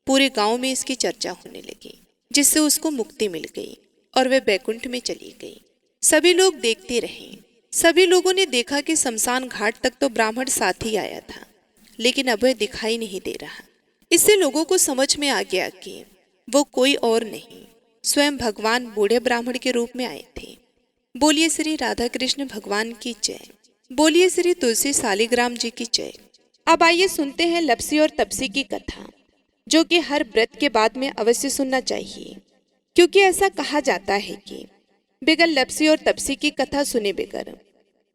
पूरे गांव में इसकी चर्चा होने लगी, जिससे उसको मुक्ति मिल गई और वह बैकुंठ में चली गई। सभी लोग देखते रहे। सभी लोगों ने देखा कि शमशान घाट तक तो ब्राह्मण साथ ही आया था, लेकिन अब वह दिखाई नहीं दे रहा। इससे लोगों को समझ में आ गया कि वो कोई और नहीं, स्वयं भगवान बूढ़े ब्राह्मण के रूप में आए थे। बोलिए श्री राधा कृष्ण भगवान की जय। बोलिए श्री तुलसी शालिग्राम जी की जय। अब आइए सुनते हैं लप्सी और तपसी की कथा, जो कि हर व्रत के बाद में अवश्य सुनना चाहिए, क्योंकि ऐसा कहा जाता है कि बगैर लप्सी और तपसी की कथा सुने बगैर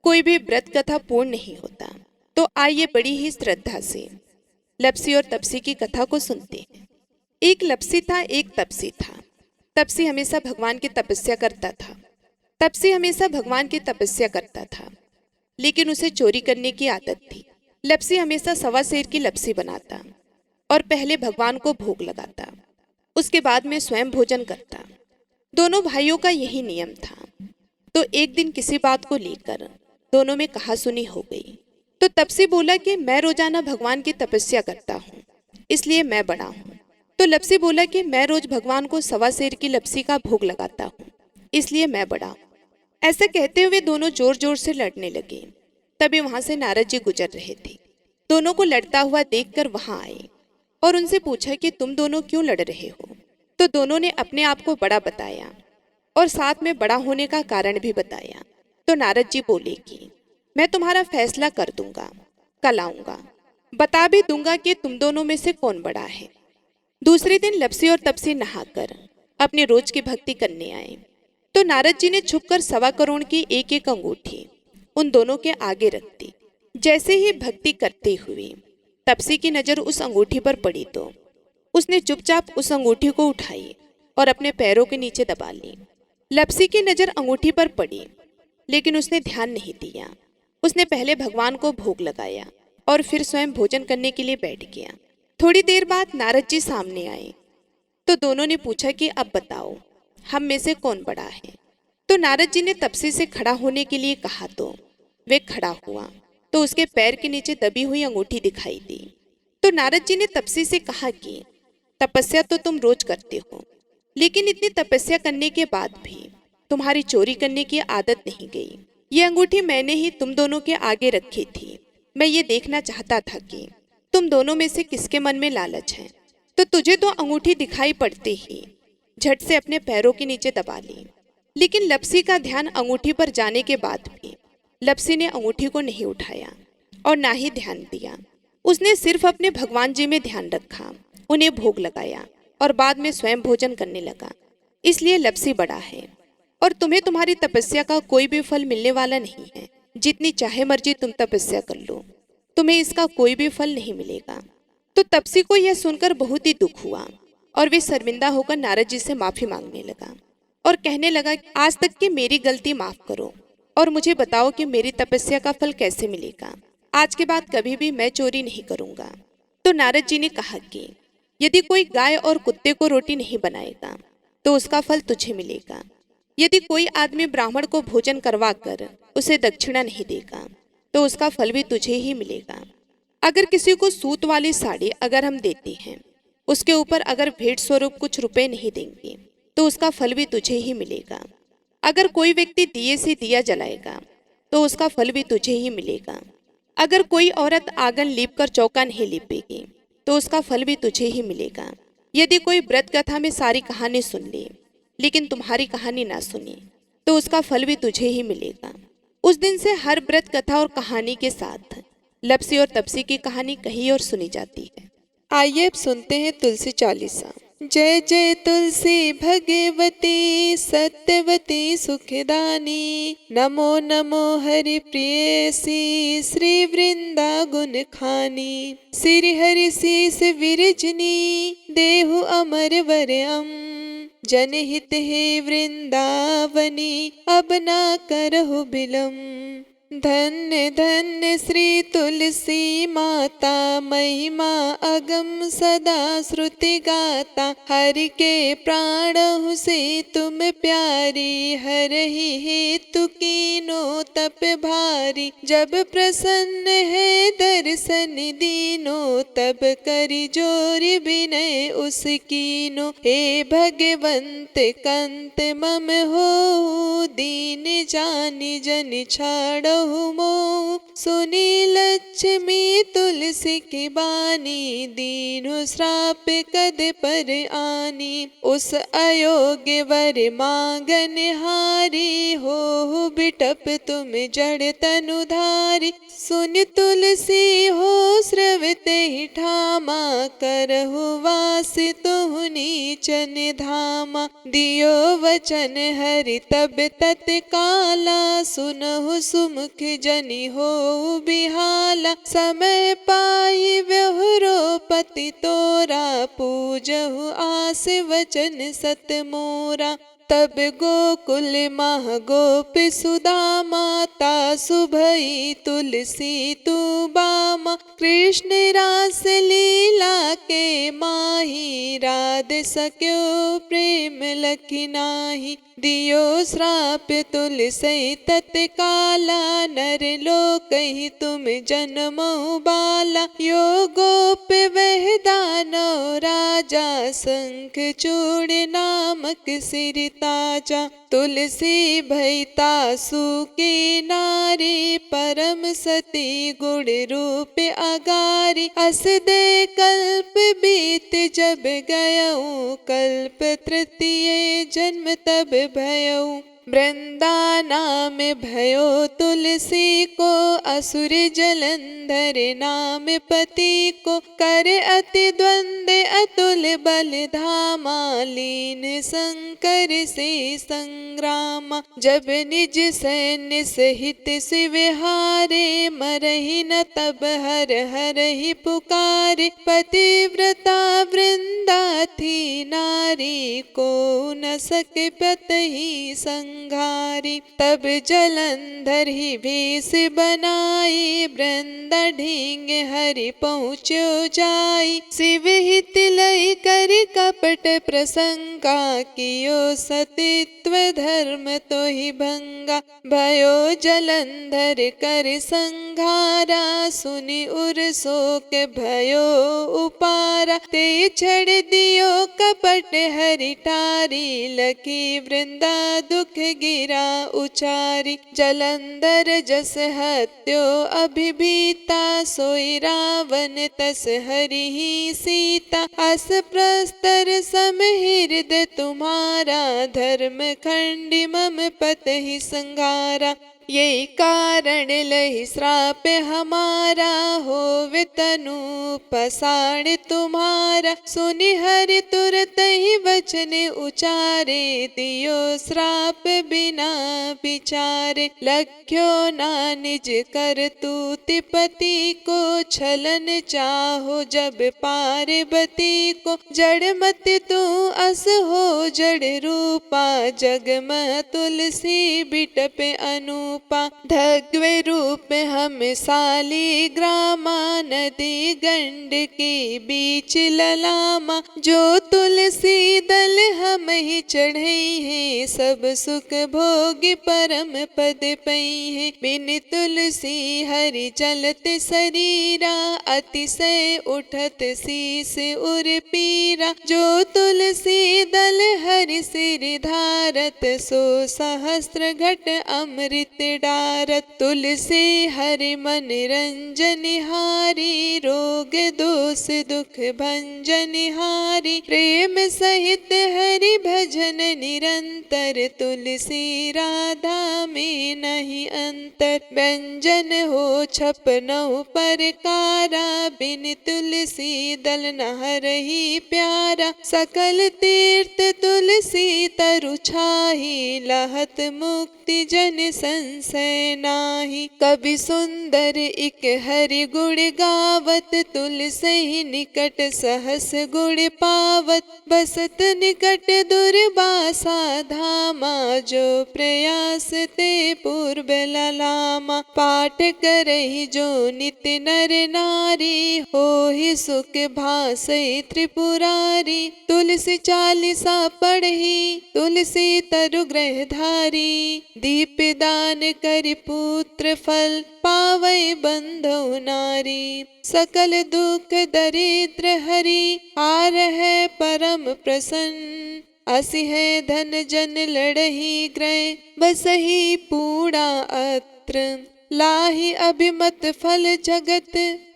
कोई भी व्रत कथा पूर्ण नहीं होता। तो आइए बड़ी ही श्रद्धा से लप्सी और तपसी की कथा को सुनते हैं। एक लप्सी था, एक तपसी था। तपसी हमेशा भगवान की तपस्या करता था। तपसी हमेशा भगवान की तपस्या करता था, लेकिन उसे चोरी करने की आदत थी। लप्सी हमेशा सवा सेर की लप्सी बनाता और पहले भगवान को भोग लगाता, उसके बाद में स्वयं भोजन करता। दोनों भाइयों का यही नियम था। तो एक दिन किसी बात को लेकर दोनों में कहासुनी हो गई। तो तपसी बोला कि मैं रोजाना भगवान की तपस्या करता हूँ, इसलिए मैं बड़ा हूँ। तो लप्सी बोला कि मैं रोज भगवान को सवा सेर की लप्सी का भोग लगाता हूँ, इसलिए मैं बड़ा हूँ। ऐसा कहते हुए दोनों जोर जोर से लड़ने लगे। तभी वहां से नारद जी गुजर रहे थे। दोनों को लड़ता हुआ देखकर वहां आए और उनसे पूछा कि तुम दोनों क्यों लड़ रहे हो। तो दोनों ने अपने आप को बड़ा बताया और साथ में बड़ा होने का कारण भी बताया। तो नारद जी बोले कि मैं तुम्हारा फैसला कर दूंगा, कल आऊंगा, बता भी दूंगा कि तुम दोनों में से कौन बड़ा है। दूसरे दिन लप्सी और तपसी नहाकर अपने रोज की भक्ति करने आए। तो नारद जी ने छुपकर 1.25 करोड़ की एक एक अंगूठी उन दोनों के आगे रख दी। जैसे ही भक्ति करते हुए तपसी की नजर उस अंगूठी पर पड़ी तो उसने चुपचाप उस अंगूठी को उठाई और अपने पैरों के नीचे दबा ली। लपसी की नजर अंगूठी पर पड़ी, लेकिन उसने ध्यान नहीं दिया। उसने पहले भगवान को भोग लगाया और फिर स्वयं भोजन करने के लिए बैठ गया। थोड़ी देर बाद नारद जी सामने आए तो दोनों ने पूछा कि अब बताओ, हम में से कौन बड़ा है। तो नारद जी ने तपसी से खड़ा होने के लिए कहा तो वे खड़ा हुआ तो उसके पैर के नीचे दबी हुई अंगूठी दिखाई दी। तो नारद जी ने तपसी से कहा कि तपस्या तो तुम रोज करते हो, लेकिन इतनी तपस्या करने के बाद भी तुम्हारी चोरी करने की आदत नहीं गई। ये अंगूठी मैंने ही तुम दोनों के आगे रखी थी। मैं ये देखना चाहता था कि तुम दोनों में से किसके मन में लालच है। तो तुझे तो अंगूठी दिखाई पड़ते ही झट से अपने पैरों के नीचे दबा ली। लेकिन लपसी का ध्यान अंगूठी पर जाने के बाद भी लपसी ने अंगूठी को नहीं उठाया और ना ही ध्यान दिया। उसने सिर्फ अपने भगवान जी में ध्यान रखा, उन्हें भोग लगाया और बाद में स्वयं भोजन करने लगा। इसलिए लपसी बड़ा है और तुम्हें तुम्हारी तपस्या का कोई भी फल मिलने वाला नहीं है। जितनी चाहे मर्जी तुम तपस्या कर लो, तुम्हें इसका कोई भी फल नहीं मिलेगा। तो तपसी को यह सुनकर बहुत ही दुख हुआ और वे शर्मिंदा होकर नारद जी से माफी मांगने लगा और कहने लगा, आज तक की मेरी गलती माफ करो और मुझे बताओ कि मेरी तपस्या का फल कैसे मिलेगा। आज के बाद कभी भी मैं चोरी नहीं करूंगा। तो नारद जी ने कहा कि यदि कोई गाय और कुत्ते को रोटी नहीं बनाएगा तो उसका फल तुझे मिलेगा। यदि कोई आदमी ब्राह्मण को भोजन करवा कर उसे दक्षिणा नहीं देगा तो उसका फल भी तुझे ही मिलेगा। अगर किसी को सूत वाली साड़ी अगर हम देते हैं, उसके ऊपर अगर भेंट स्वरूप कुछ रुपए नहीं देंगे तो उसका फल भी तुझे ही मिलेगा। अगर कोई व्यक्ति दिए से दिया जलाएगा तो उसका फल भी तुझे ही मिलेगा। अगर कोई औरत आंगन लीप कर चौका नहीं लीपेगी तो उसका फल भी तुझे ही मिलेगा। यदि कोई व्रत कथा में सारी कहानी सुन ले लेकिन तुम्हारी कहानी ना सुने तो उसका फल भी तुझे ही मिलेगा। उस दिन से हर व्रत कथा और कहानी के साथ लपसी और तपसी की कहानी कही और सुनी जाती है। आइए अब सुनते हैं तुलसी चालीसा। जय जय तुलसी भगवती सत्यवती सुखदानी, नमो नमो हरि प्रियसी श्री वृंदा गुण खानी। श्री हरि शीस विरजनी देहु अमर वरम, जनहित हे वृंदावनी अब ना करहु बिलम। धन्य धन्य श्री तुलसी माता, महिमा अगम सदा श्रुति गाता। हरि के प्राणहु से तुम प्यारी, हरहि हेतु कीनो तप भारी। जब प्रसन्न है दर्शन दीनो, तब करि जोरि विनय उस कीनो। हे भगवंत कंत मम हो, दीन जानि जन छाड़ो मोह। सुनी लक्ष्मी तुलसी की बानी, दीनु श्राप कद पर आनी। उस अयोग्य वर मांगन हारी, हो बिटप तुम जड़ तनुधारी। सुन तुलसी हो स्रवते ही ठामा, करहु वास तुहु नीचन धामा। दियो वचन हरि तब तत्काला, सुनहु सुमुख जनि हो बिहाला। समय पाई व्यवहरो पति तोरा, पूजहु आस वचन सत मोरा। तब गोकुल मह गोप सुदामा, तासु भई तुलसी तू बामा। कृष्ण रास लीला के माही, राध सक्यो प्रेम लखि नाही। दियो श्राप तुलसी तत्काला, नर लोकहि तुम जन्महु बाला। यो गोप वह दानव राजा, शंख चूड़ नामक सिर ताजा। तुलसी भई तासु की नारी, परम सती गुण रूप अगारी। अस दे कल्प बीत जब गयऊ, कल्प तृतीय जन्म तब भयऊ। वृंदा नाम भयो तुलसी को, असुर जलंधर नाम पति को। कर अति द्वंद अतुल बल धामा, लीन शंकर से संग्रामा। जब निज सैन्य सहित शिव हारे, मरहि न तब हर हर ही पुकारे। पतिव्रता वृंदा थी नारी, को न सके पतहि संघारी। तब जलंधर ही भेष बनाई, वृंदा ढींग हरि पहुँचो जाई। शिव हित लय कर कपट प्रसंगा, कियो सतित्व धर्म तो ही भंगा। भयो जलंधर कर संघारा, सुनि उर शोक भयो उपारा। ते छड़ दियो कपट हरि टारी, लखी वृंदा दुख गिरा उचारी। जलंधर जस हत्यो अभिभीता, सोई रावण तस हरि ही सीता। अस प्रस्तर सम हृदय तुम्हारा, धर्म खंडी मम पत ही संघारा। यही कारण लहि श्राप हमारा, होवे तनु पसाण तुम्हारा। सुनि हरि तुरत ही वचन उचारे, दियो श्राप बिना विचारे। लख्यो ना निज करतूति पति को, छलन चाहो जब पार्वती को। जड़ मत तू अस हो जड़ रूपा, जगमह तुलसी बिटप अनूपा। धग्वे रूप हम साली ग्रामा, नदी गंड के बीच ललामा। जो तुलसी दल हम ही चढ़ई है, सब सुख भोग परम पद पई है। बिन तुलसी हरि चलत शरीरा, अतिशय उठत शीस उर पीरा। जो तुलसी दल हरि सिर धारत, सो सहस्त्र घट अमृत डारत। तुलसी हरि मन रंजनिहारी, रोग दोष दुख भंजनिहारी। प्रेम सहित हरि भजन निरंतर, तुलसी राधा में नहीं अंतर। व्यंजन हो छपनौ परकारा, बिन तुलसी दल न हरहि प्यारा। सकल तीर्थ तुलसी तरु छाही, लहत मुक्ति जन संशय नाही। कवि सुंदर इक हरि गुण गावत, तुलसी निकट सहस गुण पावत। बसत निकट दुर्वासा धामा, जो प्रयास ते पूर्व ललामा। पाठ करहि जो नित्य नर नारी, होहि सुख भासै त्रिपुरारी। तुलसी चालीसा पढ़ी, तुलसी तरु ग्रह धारी। दीप दान करि पुत्र फल, पावै बंधु नारी। सकल दुख दरिद्र हरि, हार है परम प्रसन्न। असि है धन जन लड़ही ग्रह, बसहि पूर्णा अत्र। लाहि अभिमत फल जगत,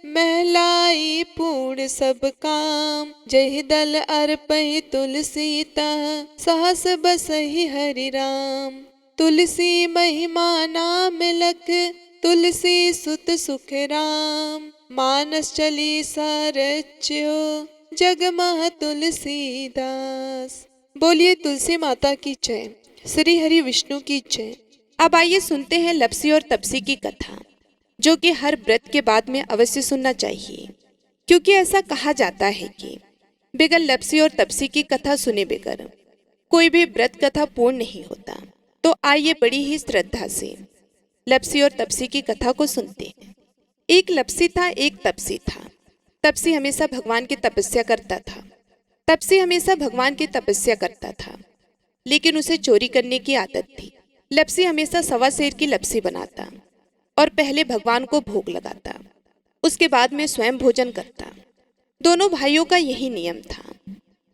महलाई पूर्ण सब काम। जहि दल अर्पहि तुलसी तह, सहस बसहि हरि राम। तुलसी महिमा नाम लख, तुलसी सुत सुख राम। मानस चली सरच्यो, जगमह तुलसीदास। बोलिए तुलसी माता की जय, श्री हरि विष्णु की जय। अब आइए सुनते हैं लप्सी और तपसी की कथा, जो कि हर व्रत के बाद में अवश्य सुनना चाहिए, क्योंकि ऐसा कहा जाता है कि बगैर लप्सी और तपसी की कथा सुने बगैर कोई भी व्रत कथा पूर्ण नहीं होता। तो आइए बड़ी ही श्रद्धा से लप्सी और तपसी की कथा को सुनते हैं। एक लप्सी था, एक तपसी था। तपसी हमेशा भगवान की तपस्या करता था। तपसी हमेशा भगवान की तपस्या करता था, लेकिन उसे चोरी करने की आदत थी। लप्सी हमेशा सवा सेर की लप्सी बनाता और पहले भगवान को भोग लगाता, उसके बाद में स्वयं भोजन करता। दोनों भाइयों का यही नियम था।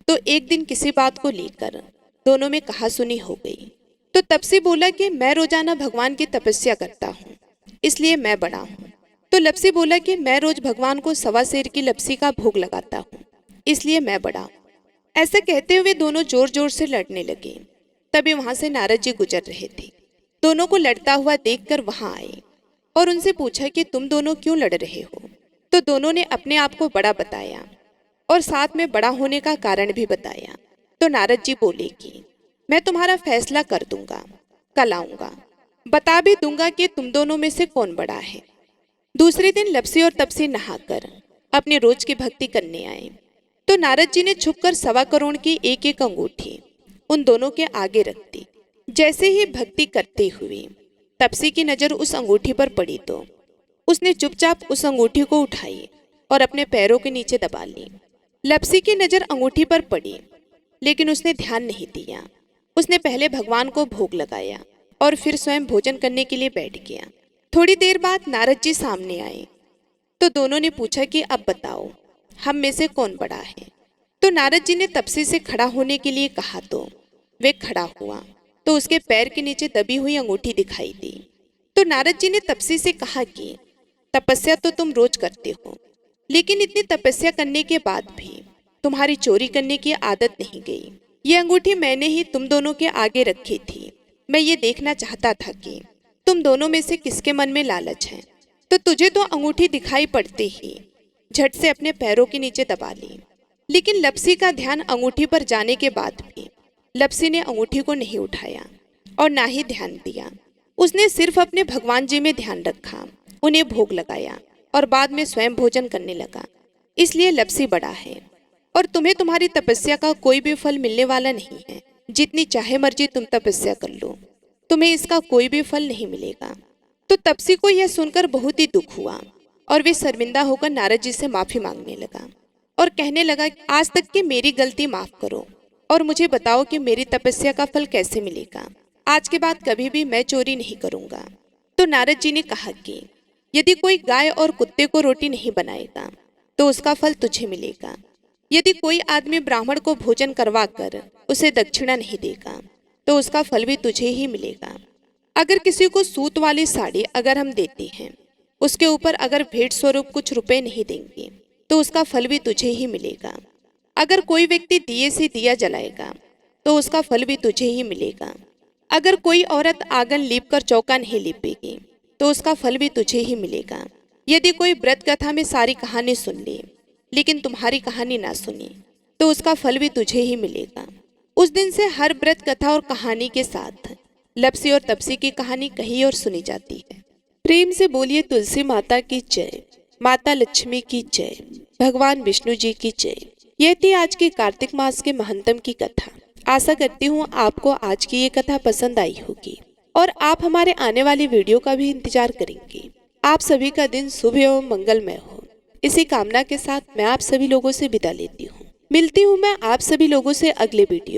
तो एक दिन किसी बात को लेकर दोनों में कहासुनी हो गई। तो तपसी बोला कि मैं रोजाना भगवान की तपस्या करता हूँ, इसलिए मैं बड़ा हूँ। तो लप्सी बोला कि मैं रोज भगवान को सवा सेर की लप्सी का भोग लगाता हूँ, इसलिए मैं बड़ा हूँ। ऐसा कहते हुए दोनों जोर जोर से लड़ने लगे। तभी वहां से नारद जी गुजर रहे थे। दोनों को लड़ता हुआ देखकर वहां आए और उनसे पूछा कि तुम दोनों क्यों लड़ रहे हो। तो दोनों ने अपने आप को बड़ा बताया और साथ में बड़ा होने का कारण भी बताया। तो नारद जी बोले कि मैं तुम्हारा फैसला कर दूंगा, कल आऊंगा, बता भी दूंगा कि तुम दोनों में से कौन बड़ा है। दूसरे दिन लपसी और तपसी नहाकर अपने रोज की भक्ति करने आए। तो नारद जी ने छुपकर 1.25 करोड़ की एक एक अंगूठी उन दोनों के आगे रख दी। जैसे ही भक्ति करते हुए तपसी की नजर उस अंगूठी पर पड़ी तो उसने चुपचाप उस अंगूठी को उठाई और अपने पैरों के नीचे दबा ली। लपसी की नजर अंगूठी पर पड़ी, लेकिन उसने ध्यान नहीं दिया। उसने पहले भगवान को भोग लगाया और फिर स्वयं भोजन करने के लिए बैठ गया। थोड़ी देर बाद नारद जी सामने आए तो दोनों ने पूछा कि अब बताओ, हम में से कौन बड़ा है। तो नारद जी ने तपसी से खड़ा होने के लिए कहा तो वे खड़ा हुआ तो उसके पैर के नीचे दबी हुई अंगूठी दिखाई दी। तो नारद जी ने तपसी से कहा कि तपस्या तो तुम रोज करते हो, लेकिन इतनी तपस्या करने के बाद भी तुम्हारी चोरी करने की आदत नहीं गई। ये अंगूठी मैंने ही तुम दोनों के आगे रखी थी। मैं ये देखना चाहता था कि तुम दोनों में से किसके मन में लालच है। तो तुझे तो अंगूठी दिखाई पड़ते ही झट से अपने पैरों के नीचे दबा ली। लेकिन लपसी का ध्यान अंगूठी पर जाने के बाद भी लपसी ने अंगूठी को नहीं उठाया और ना ही ध्यान दिया। उसने सिर्फ अपने भगवान जी में ध्यान रखा, उन्हें भोग लगाया और बाद में स्वयं भोजन करने लगा। इसलिए लपसी बड़ा है और तुम्हें तुम्हारी तपस्या का कोई भी फल मिलने वाला नहीं है। जितनी चाहे मर्जी तुम तपस्या कर लो, तुम्हें इसका कोई भी फल नहीं मिलेगा। तो तपसी को यह सुनकर बहुत ही दुख हुआ और वे शर्मिंदा होकर नारद जी से माफी मांगने लगा और कहने लगा, आज तक की मेरी गलती माफ करो और मुझे बताओ कि मेरी तपस्या का फल कैसे मिलेगा। आज के बाद कभी भी मैं चोरी नहीं करूंगा। तो नारद जी ने कहा कि यदि कोई गाय और कुत्ते को रोटी नहीं बनाएगा तो उसका फल तुझे मिलेगा। यदि कोई आदमी ब्राह्मण को भोजन करवा कर उसे दक्षिणा नहीं देगा तो उसका फल भी तुझे ही मिलेगा। अगर किसी को सूत वाली साड़ी अगर हम देते हैं, उसके ऊपर अगर भेंट स्वरूप कुछ रुपए नहीं देंगे तो उसका फल भी तुझे ही मिलेगा। अगर कोई व्यक्ति दिए से दिया जलाएगा तो उसका फल भी तुझे ही मिलेगा। अगर कोई औरत आंगन लीप कर चौका नहीं लीपेगी तो उसका फल भी तुझे ही मिलेगा। यदि कोई व्रत कथा में सारी कहानी सुन ले लेकिन तुम्हारी कहानी ना सुनी तो उसका फल भी तुझे ही मिलेगा। उस दिन से हर व्रत कथा और कहानी के साथ लपसी और तपसी की कहानी कही और सुनी जाती है। प्रेम से बोलिए तुलसी माता की जय, माता लक्ष्मी की जय, भगवान विष्णु जी की जय। यह थी आज के कार्तिक मास के महंतम की कथा। आशा करती हूँ आपको आज की ये कथा पसंद आई होगी और आप हमारे आने वाली वीडियो का भी इंतजार करेंगे। आप सभी का दिन शुभ एवं मंगलमय हो, इसी कामना के साथ मैं आप सभी लोगों से विदा लेती हूँ। मिलती हूँ मैं आप सभी लोगों से अगले वीडियो।